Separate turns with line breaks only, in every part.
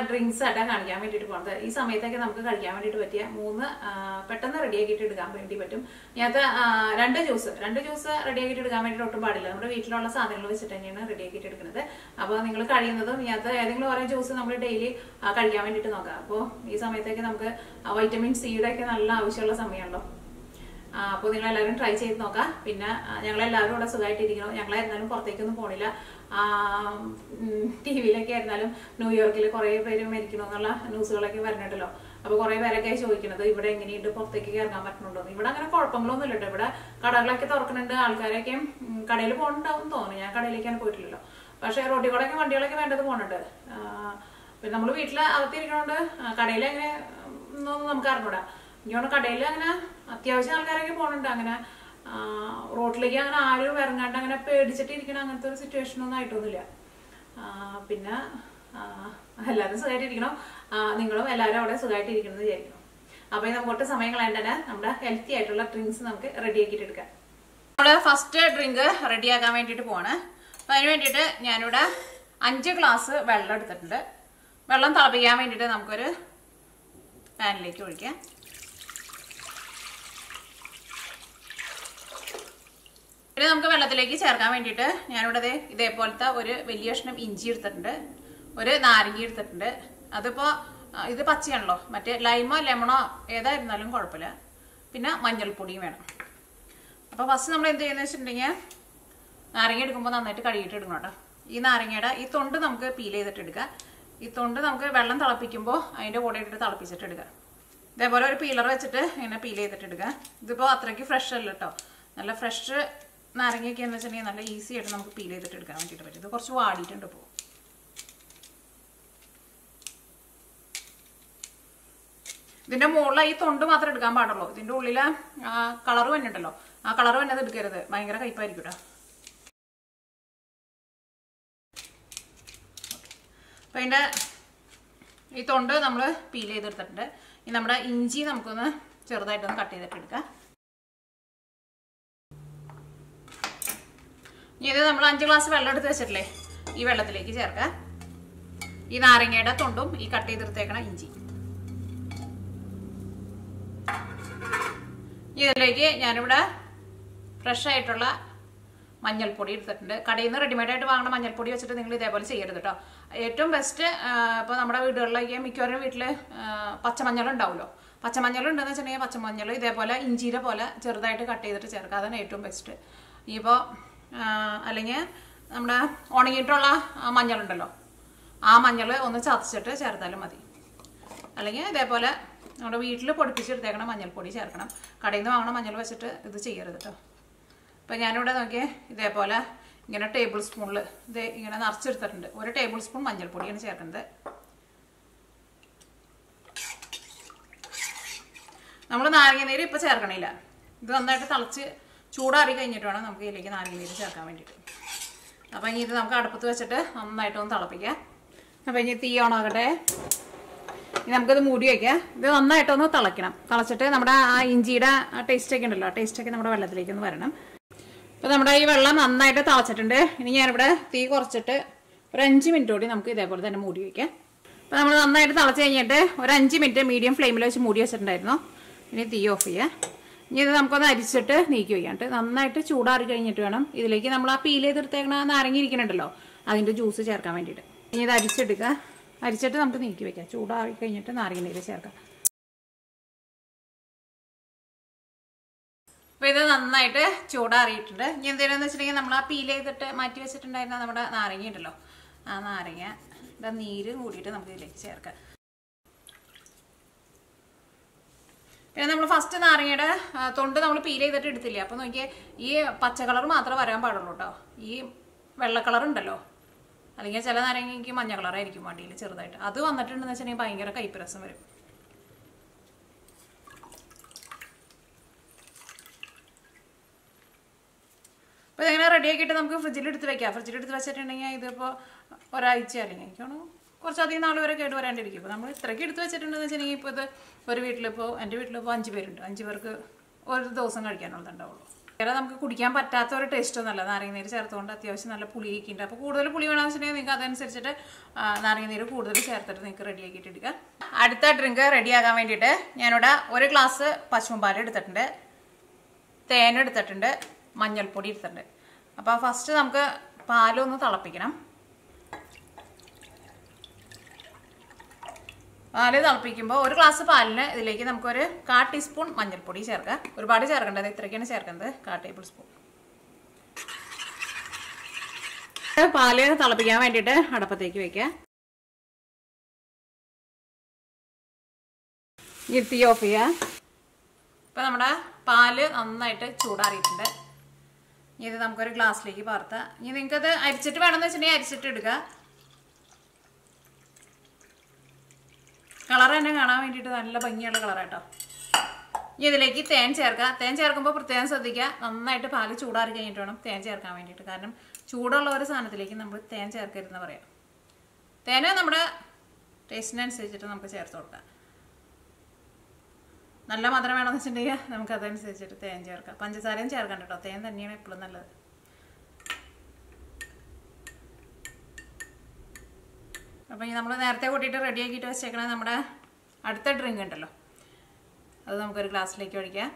Drinks ആയിട്ടാണ് കാണിക്കാൻ വേണ്ടിയിട്ട് പോകുന്നത്. ഈ സമയത്തൊക്കെ നമുക്ക് കഴിക്കാൻ വേണ്ടിയിട്ട് പറ്റിയ 3 പെട്ടെന്ന് റെഡിയാക്കിയിട്ട് എടുക്കാൻ വേണ്ടി പറ്റും. ഇതിനകത്ത് 2 ജ്യൂസ് റെഡിയാക്കിയിട്ട് എടുക്കാൻ വേണ്ടിയിട്ട് ഒട്ടും പാടില്ല. നമ്മുടെ വീട്ടിലുള്ള സാധനങ്ങൾ വെച്ചിട്ട് തന്നെയാണ് റെഡിയാക്കിയിട്ട് എടുക്കുന്നത്. അപ്പോൾ നിങ്ങൾ കഴിയുന്നതും ഇതിനകത്ത് ഏതെങ്കിലും ഓരോ ജ്യൂസ് നമ്മൾ ഡെയിലി കഴിക്കാൻ വേണ്ടിയിട്ട് നോക്കാം. അപ്പോൾ ഈ സമയത്തൊക്കെ നമുക്ക് വൈറ്റമിൻ സിയുടെ ഒക്കെ നല്ല ആവശ്യമുള്ള സമയമാണല്ലോ. അപ്പോൾ നിങ്ങൾ എല്ലാവരും ട്രൈ ചെയ്ത് നോക്കാം. പിന്നെ ഞങ്ങളെല്ലാവരും ഇവിടെ സുഖമായിട്ടിരിക്കണം. ഞങ്ങളായിരുന്നാലും പുറത്തേക്കൊന്നും പോണില്ല. TV-ലൊക്കെ ആയിരുന്നാലും ന്യൂയോർക്കിൽ കുറേ പേര് മരിക്കണമെന്നുള്ള ന്യൂസുകളൊക്കെ വരുന്നുണ്ടല്ലോ. അപ്പോൾ കുറേ പേരൊക്കെ ചോദിക്കുന്നത് ഇവിടെ എങ്ങനെയുണ്ട്, പുറത്തേക്ക് ഇറങ്ങാൻ പറ്റുന്നുണ്ടോ. ഇവിടെ അങ്ങനെ കുഴപ്പങ്ങളൊന്നും ഇല്ലട്ടോ. ഇവിടെ കടകളൊക്കെ തുറക്കുന്നുണ്ട്. ആൾക്കാരൊക്കെ കടയിൽ പോകണ്ടാവും തോന്നുന്നു. ഞാൻ കടയിലേക്കാണ് പോയിട്ടില്ലല്ലോ. പക്ഷേ റോഡിൽ കൂടെ വണ്ടികളൊക്കെ വേണ്ടത് പോകുന്നുണ്ട്. പിന്നെ നമ്മൾ വീട്ടിൽ അകത്തിരിക്കണോണ്ട് കടയിലെങ്ങനെ ഒന്നും നമുക്ക് അറിഞ്ഞൂടാ. എനിക്കോണ്ട് കടയിൽ അങ്ങനെ അത്യാവശ്യം ആൾക്കാരൊക്കെ പോകുന്നുണ്ട്. അങ്ങനെ റോഡിലേക്ക് അങ്ങനെ ആരും ഇറങ്ങാണ്ട് അങ്ങനെ പേടിച്ചിട്ടിരിക്കണം അങ്ങനത്തെ ഒരു സിറ്റുവേഷൻ ഒന്നും ആയിട്ടൊന്നുമില്ല. പിന്നെ എല്ലാവരും സുഖമായിട്ടിരിക്കണം. നിങ്ങളും എല്ലാവരും അവിടെ സുഖമായിട്ടിരിക്കണമെന്ന് വിചാരിക്കണം. അപ്പോൾ നമുക്ക് സമയം കളയേണ്ടത് നമ്മുടെ ഹെൽത്തി ആയിട്ടുള്ള ഡ്രിങ്ക്സ് നമുക്ക് റെഡിയാക്കിയിട്ട് എടുക്കാം. നമ്മൾ ഫസ്റ്റ് ഡ്രിങ്ക് റെഡിയാക്കാൻ വേണ്ടിയിട്ട് പോവാണ്. അപ്പോൾ അതിന് വേണ്ടിയിട്ട് ഞാനിവിടെ 5 ഗ്ലാസ് വെള്ളം എടുത്തിട്ടുണ്ട്. വെള്ളം തിളപ്പിക്കാൻ വേണ്ടിയിട്ട് നമുക്കൊരു പാനിലേക്ക് ഒഴിക്കാം. പിന്നെ നമുക്ക് വെള്ളത്തിലേക്ക് ചേർക്കാൻ വേണ്ടിയിട്ട് ഞാനിവിടെ ഇതേപോലത്തെ ഒരു വലിയ കഷ്ണം ഇഞ്ചി എടുത്തിട്ടുണ്ട്, ഒരു നാരങ്ങ എടുത്തിട്ടുണ്ട്. അതിപ്പോൾ ഇത് പച്ചയാണല്ലോ, മറ്റേ ലൈമോ ലെമണോ ഏതായിരുന്നാലും കുഴപ്പമില്ല. പിന്നെ മഞ്ഞൾപ്പൊടിയും വേണം. അപ്പോൾ ഫസ്റ്റ് നമ്മൾ എന്ത് ചെയ്യുന്നത് വെച്ചിട്ടുണ്ടെങ്കിൽ നാരങ്ങ എടുക്കുമ്പോൾ നന്നായിട്ട് കഴുകിയിട്ട് എടുക്കണം കേട്ടോ. ഈ നാരങ്ങയുടെ ഈ തൊണ്ട് നമുക്ക് പീൽ ചെയ്തിട്ട് എടുക്കാം. ഈ തൊണ്ട് നമുക്ക് വെള്ളം തിളപ്പിക്കുമ്പോൾ അതിൻ്റെ കൂടെ ഇട്ടിട്ട് തിളപ്പിച്ചിട്ട് എടുക്കാം. ഇതേപോലെ ഒരു പീലർ വെച്ചിട്ട് ഇങ്ങനെ പീൽ ചെയ്തിട്ട് എടുക്കാം. ഇതിപ്പോൾ അത്രയ്ക്ക് ഫ്രഷ് അല്ല കേട്ടോ. നല്ല ഫ്രഷ് നാരങ്ങയൊക്കെ എന്ന് വെച്ചിട്ടുണ്ടെങ്കിൽ നല്ല ഈസി ആയിട്ട് നമുക്ക് പീൽ ചെയ്തിട്ട് എടുക്കാൻ വേണ്ടിയിട്ട് പറ്റും. ഇത് കുറച്ച് വാടിയിട്ടുണ്ട്. ഇപ്പോൾ ഇതിൻ്റെ മുകളിൽ ഈ തൊണ്ട് മാത്രം എടുക്കാൻ പാടുള്ളൂ. ഇതിൻ്റെ ഉള്ളിൽ കളർ വന്നിട്ടുണ്ടല്ലോ, ആ കളർ വന്നത് എടുക്കരുത്, ഭയങ്കര കയ്പായിരിക്കും കേട്ടോ. അപ്പം അതിൻ്റെ ഈ തൊണ്ട് നമ്മൾ പീൽ ചെയ്തെടുത്തിട്ടുണ്ട്. ഇനി നമ്മുടെ ഇഞ്ചി നമുക്കൊന്ന് ചെറുതായിട്ടൊന്ന് കട്ട് ചെയ്തിട്ട് എടുക്കാം. ഇനി ഇത് നമ്മൾ 5 ഗ്ലാസ് വെള്ളം എടുത്ത് വെച്ചിട്ടില്ലേ, ഈ വെള്ളത്തിലേക്ക് ചേർക്കാം. ഈ നാരങ്ങയുടെ തൊണ്ടും ഈ കട്ട് ചെയ്തെടുത്തേക്കണ ഇഞ്ചി. ഇതിലേക്ക് ഞാനിവിടെ ഫ്രഷ് ആയിട്ടുള്ള മഞ്ഞൾപ്പൊടി എടുത്തിട്ടുണ്ട്. കടയിൽ നിന്ന് റെഡിമെയ്ഡായിട്ട് വാങ്ങുന്ന മഞ്ഞൾപ്പൊടി വെച്ചിട്ട് നിങ്ങൾ ഇതേപോലെ ചെയ്യരുത് കേട്ടോ. ഏറ്റവും ബെസ്റ്റ് ഇപ്പോൾ നമ്മുടെ വീടുകളിലേക്ക് മിക്കവാറും വീട്ടിൽ പച്ചമഞ്ഞൾ ഉണ്ടാവുമല്ലോ. പച്ചമഞ്ഞൾ ഉണ്ടെന്ന് വെച്ചിട്ടുണ്ടെങ്കിൽ പച്ചമഞ്ഞൾ ഇതേപോലെ ഇഞ്ചിയുടെ പോലെ ചെറുതായിട്ട് കട്ട് ചെയ്തിട്ട് ചേർക്കുക. അതാണ് ഏറ്റവും ബെസ്റ്റ്. ഇപ്പോൾ അല്ലെങ്കിൽ നമ്മുടെ ഉണങ്ങിയിട്ടുള്ള മഞ്ഞളുണ്ടല്ലോ, ആ മഞ്ഞൾ ഒന്ന് ചതച്ചിട്ട് ചേർത്താലും മതി. അല്ലെങ്കിൽ ഇതേപോലെ നമ്മുടെ വീട്ടിൽ പൊടിപ്പിച്ചെടുത്തേക്കണം മഞ്ഞൾപ്പൊടി ചേർക്കണം. കടയിൽ നിന്ന് വാങ്ങണ മഞ്ഞൾ വെച്ചിട്ട് ഇത് ചെയ്യരുത് കേട്ടോ. അപ്പം ഞാനിവിടെ നോക്കിയേ ഇതേപോലെ ഇങ്ങനെ ടേബിൾ സ്പൂണിൽ ഇത് ഇങ്ങനെ നിറച്ചെടുത്തിട്ടുണ്ട്. 1 ടേബിൾ സ്പൂൺ മഞ്ഞൾപ്പൊടിയാണ് ചേർക്കുന്നത്. നമ്മൾ നാരങ്ങനീര് ഇപ്പോൾ ചേർക്കണില്ല. ഇത് നന്നായിട്ട് തിളച്ച് ചൂടാറി കഴിഞ്ഞിട്ട് വേണം നമുക്ക് ഇതിലേക്ക് നാരങ്ങനീര് ചേർക്കാൻ വേണ്ടിയിട്ട്. അപ്പം ഇനി ഇത് നമുക്ക് അടുപ്പത്ത് വെച്ചിട്ട് നന്നായിട്ടൊന്ന് തിളപ്പിക്കാം. അപ്പം ഇനി തീ ഓണാകട്ടെ. ഇനി നമുക്കിത് മൂടി വയ്ക്കാം. ഇത് നന്നായിട്ടൊന്ന് തിളയ്ക്കണം. തിളച്ചിട്ട് നമ്മുടെ ആ ഇഞ്ചിയുടെ ടേസ്റ്റൊക്കെ ഉണ്ടല്ലോ, ആ ടേസ്റ്റൊക്കെ നമ്മുടെ വെള്ളത്തിലേക്ക് ഒന്ന് വരണം. അപ്പോൾ നമ്മുടെ ഈ വെള്ളം നന്നായിട്ട് തിളച്ചിട്ടുണ്ട്. ഇനി ഞാനിവിടെ തീ കുറച്ചിട്ട് ഒരു 5 മിനിറ്റ് കൂടി നമുക്ക് ഇതേപോലെ തന്നെ മൂടി വയ്ക്കാം. അപ്പോൾ നമ്മൾ നന്നായിട്ട് തിളച്ച് കഴിഞ്ഞിട്ട് ഒരു 5 മിനിറ്റ് മീഡിയം ഫ്ലെയിമിൽ വെച്ച് മൂടി വെച്ചിട്ടുണ്ടായിരുന്നു. ഇനി തീ ഓഫ് ചെയ്യാം. ഇനി ഇത് നമുക്കൊന്ന് അരിച്ചിട്ട് നീക്കി വയ്ക്കാണ്ട് നന്നായിട്ട് ചൂടാറി കഴിഞ്ഞിട്ട് വേണം ഇതിലേക്ക് നമ്മൾ ആ പീൽ ചെയ്തെടുത്തേക്കണ നാരങ്ങ ഇരിക്കുന്നുണ്ടല്ലോ അതിൻ്റെ ജ്യൂസ് ചേർക്കാൻ വേണ്ടിയിട്ട്. ഇനി ഇത് അരിച്ചെടുക്കുക. അരിച്ചിട്ട് നമുക്ക് നീക്കി വയ്ക്കാം. ചൂടാറി കഴിഞ്ഞിട്ട് നാരങ്ങ നീര് ചേർക്കാം. അപ്പോൾ ഇത് നന്നായിട്ട് ചൂടാറിയിട്ടുണ്ട്. ഇനി എന്തെങ്കിലും വെച്ചിട്ടുണ്ടെങ്കിൽ നമ്മൾ ആ പീൽ ചെയ്തിട്ട് മാറ്റി വെച്ചിട്ടുണ്ടായിരുന്ന നമ്മുടെ നാരങ്ങ ഉണ്ടല്ലോ, ആ നാരങ്ങയുടെ നീര് കൂടിയിട്ട് നമുക്ക് ഇതിലേക്ക് ചേർക്കാം. പിന്നെ നമ്മൾ ഫസ്റ്റ് നാരങ്ങയുടെ തൊണ്ട് നമ്മൾ പീൽ ചെയ്തിട്ട് എടുത്തില്ല. അപ്പോൾ നോക്കിയേ ഈ പച്ച കളർ മാത്രമേ വരാൻ പാടുള്ളൂ കേട്ടോ. ഈ വെള്ള കളർ ഉണ്ടല്ലോ, അല്ലെങ്കിൽ ചില നാരങ്ങയ്ക്ക് മഞ്ഞ കളറായിരിക്കും വണ്ടിയിൽ ചെറുതായിട്ട്, അത് വന്നിട്ടുണ്ടെന്ന് വെച്ചിട്ടുണ്ടെങ്കിൽ ഭയങ്കര കയ്പ്പ് രസം വരും. അപ്പോൾ ഇതിങ്ങനെ റെഡിയാക്കിയിട്ട് നമുക്ക് ഫ്രിഡ്ജിലെടുത്ത് വെക്കാം. ഫ്രിഡ്ജിലെടുത്ത് വെച്ചിട്ടുണ്ടെങ്കിൽ ഇതിപ്പോൾ ഒരാഴ്ച അല്ലെങ്കിൽ എനിക്കാണ് കുറച്ചധികം നാൾ വരെ കേട് വരാണ്ടിരിക്കും. ഇപ്പോൾ നമ്മൾ ഇത്രയ്ക്ക് എടുത്ത് വെച്ചിട്ടുണ്ടെന്ന് വെച്ചിട്ടുണ്ടെങ്കിൽ ഇപ്പോൾ ഇത് ഒരു വീട്ടിലിപ്പോൾ എൻ്റെ വീട്ടിലിപ്പോൾ 5 പേരുണ്ട്. 5 പേർക്ക് ഒരു ദിവസം കഴിക്കാനുള്ളതുണ്ടാവുള്ളൂ. വേറെ നമുക്ക് കുടിക്കാൻ പറ്റാത്ത ഒരു ടേസ്റ്റ് ഒന്നുമല്ല. നാരങ്ങനീര് ചേർത്തുകൊണ്ട് അത്യാവശ്യം നല്ല പുളിയൊക്കെ ഉണ്ട്. അപ്പോൾ കൂടുതൽ പുളി വേണമെന്ന് വെച്ചിട്ടുണ്ടെങ്കിൽ നിങ്ങൾക്ക് അതനുസരിച്ചിട്ട് നാരങ്ങനീര് കൂടുതൽ ചേർത്തിട്ട് നിങ്ങൾക്ക് റെഡിയാക്കിയിട്ട് എടുക്കുക. അടുത്ത ഡ്രിങ്ക് റെഡിയാക്കാൻ വേണ്ടിയിട്ട് ഞാനിവിടെ 1 ഗ്ലാസ് പശുമ്പാൽ എടുത്തിട്ടുണ്ട്, തേൻ എടുത്തിട്ടുണ്ട്, മഞ്ഞൾപ്പൊടി എടുത്തിട്ടുണ്ട്. അപ്പോൾ ഫസ്റ്റ് നമുക്ക് പാലൊന്ന് തിളപ്പിക്കണം. പാല് തിളപ്പിക്കുമ്പോൾ 1 ഗ്ലാസ് പാലിന് ഇതിലേക്ക് നമുക്കൊരു 1/4 ടീസ്പൂൺ മഞ്ഞൾപ്പൊടി ചേർക്കാം. ഒരുപാട് ചേർക്കേണ്ടത്, ഇത്രയ്ക്കാണ് ചേർക്കുന്നത്, 1/4 ടേബിൾ സ്പൂൺ. പാല് തിളപ്പിക്കാൻ വേണ്ടിയിട്ട് അടുപ്പത്തേക്ക് വെക്കുക. തീ ഓഫ് ചെയ്യുക. ഇപ്പം നമ്മുടെ പാല് നന്നായിട്ട് ചൂടാറിയിട്ടുണ്ട്. ഇനി ഇത് നമുക്കൊരു ഗ്ലാസ്സിലേക്ക് പകർത്താം. ഇനി നിങ്ങൾക്കത് അരിച്ചിട്ട് വേണമെന്ന് വെച്ചിട്ടുണ്ടെങ്കിൽ അരിച്ചിട്ട് എടുക്കുക. കളർ തന്നെ കാണാൻ വേണ്ടിയിട്ട് നല്ല ഭംഗിയുള്ള കളറാട്ടോ. ഇനി ഇതിലേക്ക് തേൻ ചേർക്കുക. തേൻ ചേർക്കുമ്പോൾ പ്രത്യേകം ശ്രദ്ധിക്കുക, നന്നായിട്ട് പാല് ചൂടാറി കഴിഞ്ഞിട്ട് വേണം തേൻ ചേർക്കാൻ വേണ്ടിയിട്ട്. കാരണം ചൂടുള്ള ഒരു സാധനത്തിലേക്ക് നമ്മൾ തേൻ ചേർക്കരുതെന്ന് പറയാം. തേന് നമ്മുടെ ടേസ്റ്റിനനുസരിച്ചിട്ട് നമുക്ക് ചേർത്ത് കൊടുക്കാം. നല്ല മധുരം വേണമെന്ന് വെച്ചിട്ടുണ്ടെങ്കിൽ നമുക്ക് അതനുസരിച്ചിട്ട് തേൻ ചേർക്കാം. പഞ്ചസാരയും ചേർക്കണ്ട കേട്ടോ, തേൻ തന്നെയാണ് എപ്പോഴും നല്ലത്. അപ്പം ഈ നമ്മൾ നേരത്തെ കൂട്ടിയിട്ട് റെഡിയാക്കിയിട്ട് വെച്ചേക്കണ നമ്മുടെ അടുത്ത ഡ്രിങ്ക് ഉണ്ടല്ലോ, അത് നമുക്കൊരു ഗ്ലാസ്സിലേക്ക് ഒഴിക്കാം.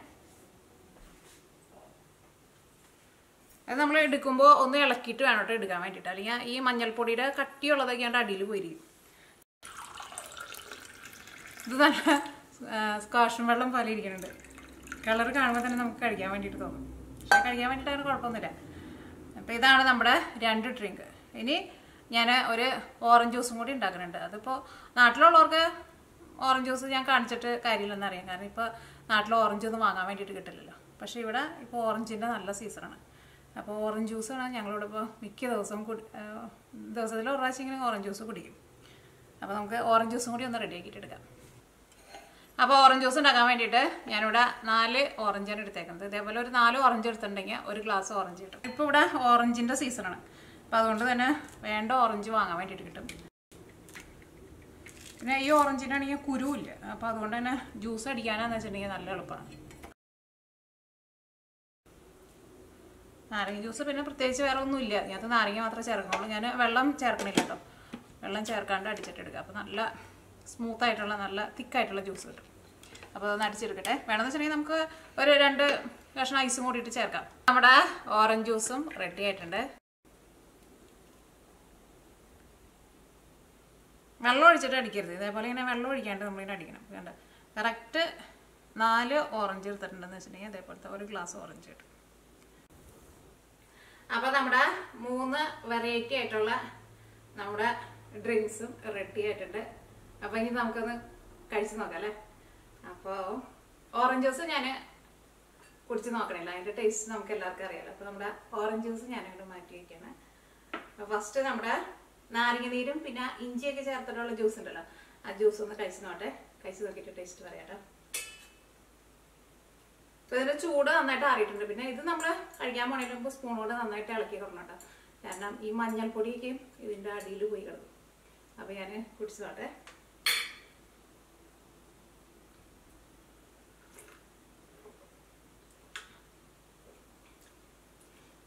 അത് നമ്മൾ എടുക്കുമ്പോൾ ഒന്ന് ഇളക്കിയിട്ട് വേണം കേട്ടോ എടുക്കാൻ വേണ്ടിയിട്ട്, അല്ലെങ്കിൽ ഈ മഞ്ഞൾപ്പൊടിയുടെ കട്ടിയുള്ളതൊക്കെയാണ്ട് അടിയിൽ പോയിരിക്കും. ഇത് നല്ല സ്ക്വാഷും വെള്ളം പോലെ ഇരിക്കുന്നുണ്ട്. കളർ കാണുമ്പോൾ തന്നെ നമുക്ക് കഴിക്കാൻ വേണ്ടിയിട്ട് തോന്നും. പക്ഷെ കഴിക്കാൻ വേണ്ടിയിട്ട് അങ്ങനെ കുഴപ്പമൊന്നുമില്ല. അപ്പോൾ ഇതാണ് നമ്മുടെ 2 ഡ്രിങ്ക്. ഇനി ഞാൻ ഒരു ഓറഞ്ച് ജ്യൂസും കൂടി ഉണ്ടാക്കുന്നുണ്ട്. അതിപ്പോൾ നാട്ടിലുള്ളവർക്ക് ഓറഞ്ച് ജ്യൂസ് ഞാൻ കാണിച്ചിട്ട് കാര്യമില്ലെന്ന് അറിയാം. കാരണം ഇപ്പോൾ നാട്ടിൽ ഓറഞ്ച് ഒന്നും വാങ്ങാൻ വേണ്ടിയിട്ട് കിട്ടില്ലല്ലോ. പക്ഷേ ഇവിടെ ഇപ്പോൾ ഓറഞ്ചിൻ്റെ നല്ല സീസണാണ്. അപ്പോൾ ഓറഞ്ച് ജ്യൂസാണ് ഞങ്ങളിവിടെ ഇപ്പോൾ മിക്ക ദിവസവും ദിവസത്തിൽ 1 പ്രാവശ്യമെങ്കിലും ഓറഞ്ച് ജ്യൂസ് കുടിക്കും. അപ്പോൾ നമുക്ക് ഓറഞ്ച് ജ്യൂസും കൂടി ഒന്ന് റെഡിയാക്കിയിട്ട് എടുക്കാം. അപ്പോൾ ഓറഞ്ച് ജ്യൂസ് ഉണ്ടാക്കാൻ വേണ്ടിയിട്ട് ഞാനിവിടെ 4 ഓറഞ്ചാണ് എടുത്തേക്കുന്നത്. ഇതേപോലെ ഒരു 4 ഓറഞ്ച് എടുത്തിട്ടുണ്ടെങ്കിൽ 1 ഗ്ലാസ് ഓറഞ്ച് കിട്ടും. ഇപ്പോൾ ഇവിടെ ഓറഞ്ചിൻ്റെ സീസണാണ്. അപ്പോൾ അതുകൊണ്ട് തന്നെ വേണ്ട ഓറഞ്ച് വാങ്ങാൻ വേണ്ടിയിട്ട് കിട്ടും. പിന്നെ ഈ ഓറഞ്ചിനാണെങ്കിൽ കുരുവില്ല. അപ്പോൾ അതുകൊണ്ട് തന്നെ ജ്യൂസ് അടിക്കാനാന്ന് വെച്ചിട്ടുണ്ടെങ്കിൽ നല്ല എളുപ്പമാണ്. നാരങ്ങ ജ്യൂസ് പിന്നെ പ്രത്യേകിച്ച് വേറെ ഒന്നുമില്ല, അതിനകത്ത് നാരങ്ങ മാത്രമേ ചേർക്കുന്നുള്ളൂ. ഞാൻ വെള്ളം ചേർക്കണില്ല കേട്ടോ, വെള്ളം ചേർക്കാണ്ട് അടിച്ചിട്ടെടുക്കുക. അപ്പോൾ നല്ല സ്മൂത്തായിട്ടുള്ള നല്ല തിക്കായിട്ടുള്ള ജ്യൂസ് കിട്ടും. അപ്പോൾ അതൊന്ന് അടിച്ചെടുക്കട്ടെ. വേണമെന്ന് വെച്ചിട്ടുണ്ടെങ്കിൽ നമുക്ക് ഒരു 2 കഷ്ണം ഐസും കൂടിയിട്ട് ചേർക്കാം. നമ്മുടെ ഓറഞ്ച് ജ്യൂസും റെഡി ആയിട്ടുണ്ട്. വെള്ളം ഒഴിച്ചിട്ട് അടിക്കരുത്, ഇതേപോലെ ഇങ്ങനെ വെള്ളം ഒഴിക്കാണ്ട് നമ്മളിങ്ങനെ അടിക്കണം. വേണ്ട, കറക്റ്റ് 4 ഓറഞ്ച് എടുത്തിട്ടുണ്ടെന്ന് വെച്ചിട്ടുണ്ടെങ്കിൽ അതേപോലത്തെ 1 ഗ്ലാസ് ഓറഞ്ച് കിട്ടും. അപ്പോൾ നമ്മുടെ 3 വെറൈറ്റി ആയിട്ടുള്ള നമ്മുടെ ഡ്രിങ്ക്സും റെഡി ആയിട്ടുണ്ട്. അപ്പോൾ ഇനി നമുക്കൊന്ന് കഴിച്ച് നോക്കാം അല്ലേ. അപ്പോൾ ഓറഞ്ച് ജ്യൂസ് ഞാൻ കുടിച്ച് നോക്കണില്ല, അതിൻ്റെ ടേസ്റ്റ് നമുക്ക് എല്ലാവർക്കും അറിയാമല്ലോ. അപ്പോൾ നമ്മുടെ ഓറഞ്ച് ജ്യൂസ് ഞാനിങ്ങോട്ട് മാറ്റി വയ്ക്കുകയാണ്. അപ്പോൾ ഫസ്റ്റ് നമ്മുടെ നാരങ്ങ നീരും പിന്നെ ഇഞ്ചിയൊക്കെ ചേർത്തിട്ടുള്ള ജ്യൂസ് ഉണ്ടല്ലോ, ആ ജ്യൂസ് ഒന്ന് കഴിച്ച് നോട്ടെ. കഴിച്ച് നോക്കിയിട്ട് ടേസ്റ്റ് പറയാട്ടോ. അപ്പോൾ ഇതിൻ്റെ ചൂട് നന്നായിട്ട് ആറിയിട്ടുണ്ട്. പിന്നെ ഇത് നമ്മൾ കഴിക്കാൻ പോണതിന് മുമ്പ് സ്പൂണോട് നന്നായിട്ട് ഇളക്കി കൊടുക്കണം കേട്ടോ. കാരണം ഈ മഞ്ഞൾപ്പൊടിയൊക്കെ ഇതിൻ്റെ അടിയിൽ പോയി കിടക്കും. അപ്പോൾ ഞാൻ കുടിച്ച് നോട്ടെ.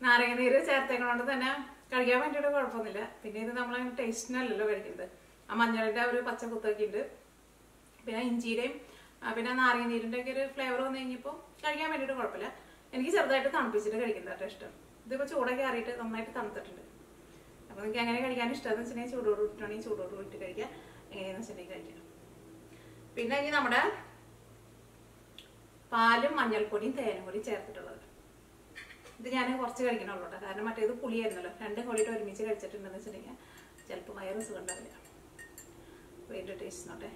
നാരങ്ങ നീര് ചേർത്തേക്കൊണ്ട് തന്നെ കഴിക്കാൻ വേണ്ടിയിട്ട് കുഴപ്പമൊന്നുമില്ല. പിന്നെ ഇത് നമ്മൾ ടേസ്റ്റിനല്ലല്ലോ കഴിക്കുന്നത്. ആ മഞ്ഞളിൻ്റെ ഒരു പച്ച കുത്തൊക്കെ ഉണ്ട്, പിന്നെ ഇഞ്ചിയുടെയും പിന്നെ നാരങ്ങ നീരിൻ്റെ ഒക്കെ ഒരു ഫ്ലേവർ വന്നു കഴിഞ്ഞപ്പോൾ കഴിക്കാൻ വേണ്ടിയിട്ട് കുഴപ്പമില്ല. എനിക്ക് ചെറുതായിട്ട് തണുപ്പിച്ചിട്ട് കഴിക്കുന്നതായിട്ട് ഇഷ്ടം. ഇതിപ്പോൾ ചൂടൊക്കെ അറിയിട്ട് നന്നായിട്ട് തണുത്തിട്ടുണ്ട്. അപ്പോൾ നിങ്ങൾക്ക് എങ്ങനെ കഴിക്കാൻ ഇഷ്ടമെന്ന് വെച്ചിട്ടുണ്ടെങ്കിൽ ചൂടോട് ഇട്ടിട്ടാണെങ്കിൽ ചൂടോട് ഇട്ട് കഴിക്കുക, എങ്ങനെയാണെന്ന് വെച്ചിട്ടുണ്ടെങ്കിൽ കഴിക്കാം. പിന്നെ ഇനി നമ്മുടെ പാലും മഞ്ഞൾപ്പൊടിയും തേനും കൂടി ചേർത്തിട്ടുള്ളത്. ഇത് ഞാൻ കുറച്ച് കഴിക്കണുള്ളൂ കേട്ടോ, കാരണം മറ്റേത് പുളിയായിരുന്നല്ലോ. 2 കൂടിയിട്ട് ഒരുമിച്ച് കഴിച്ചിട്ടുണ്ടെന്ന് വെച്ചിട്ടുണ്ടെങ്കിൽ ചിലപ്പോൾ വയറ് സുഖം ഉണ്ടാവില്ല. അപ്പോൾ ഇതിൻ്റെ ടേസ്റ്റ് നോട്ടെ.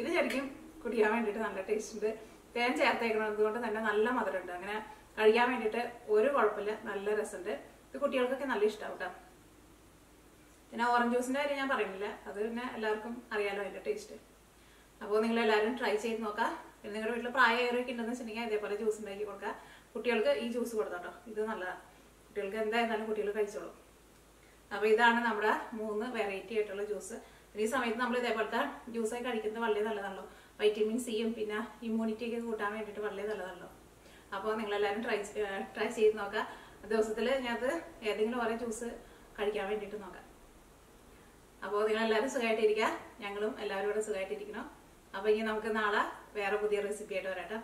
ഇത് ശരിക്കും കുടിക്കാൻ വേണ്ടിയിട്ട് നല്ല ടേസ്റ്റ് ഉണ്ട്. തേൻ ചേർത്തേക്കുന്നത് കൊണ്ട് തന്നെ നല്ല മധുരമുണ്ട്. അങ്ങനെ കഴിക്കാൻ വേണ്ടിയിട്ട് ഒരു കുഴപ്പമില്ല, നല്ല രസമുണ്ട്. ഇത് കുട്ടികൾക്കൊക്കെ നല്ല ഇഷ്ടമാവും കേട്ടോ. പിന്നെ ഓറഞ്ച് ജ്യൂസിൻ്റെ കാര്യം ഞാൻ പറയുന്നില്ല, അത് പിന്നെ എല്ലാവർക്കും അറിയാലോ അതിൻ്റെ ടേസ്റ്റ്. അപ്പോൾ നിങ്ങളെല്ലാവരും ട്രൈ ചെയ്ത് നോക്കാം. പിന്നെ നിങ്ങളുടെ വീട്ടിൽ പ്രായമായവരൊക്കെ ഉണ്ടെന്ന് വെച്ചിട്ടുണ്ടെങ്കിൽ അതേപോലെ ജ്യൂസ് ഉണ്ടാക്കി കൊടുക്കുക. കുട്ടികൾക്ക് ഈ ജ്യൂസ് കൊടുത്തോട്ടോ, ഇത് നല്ലതാണ്. കുട്ടികൾക്ക് എന്തായിരുന്നാലും കുട്ടികൾ കഴിച്ചോളും. അപ്പോൾ ഇതാണ് നമ്മുടെ 3 വെറൈറ്റി ആയിട്ടുള്ള ജ്യൂസ്. ഈ സമയത്ത് നമ്മൾ ഇതേപോലത്തെ ജ്യൂസായി കഴിക്കുന്നത് വളരെ നല്ലതാണല്ലോ. വൈറ്റമിൻ സിയും പിന്നെ ഇമ്മ്യൂണിറ്റി ഒക്കെ കൂട്ടാൻ വേണ്ടിയിട്ട് വളരെ നല്ലതാണല്ലോ. അപ്പോൾ നിങ്ങളെല്ലാവരും ട്രൈ ചെയ്ത് നോക്കാം. ദിവസത്തിൽ ഞാനത് ഏതെങ്കിലും ഓരോ ജ്യൂസ് കഴിക്കാൻ വേണ്ടിയിട്ട് നോക്കാം. അപ്പോൾ നിങ്ങളെല്ലാവരും സുഖമായിട്ടിരിക്കുക, ഞങ്ങളും എല്ലാവരും കൂടെ സുഖമായിട്ടിരിക്കണം. അപ്പോൾ ഇനി നമുക്ക് നാളെ വേറെ പുതിയ റെസിപ്പി ആയിട്ട് വരാം.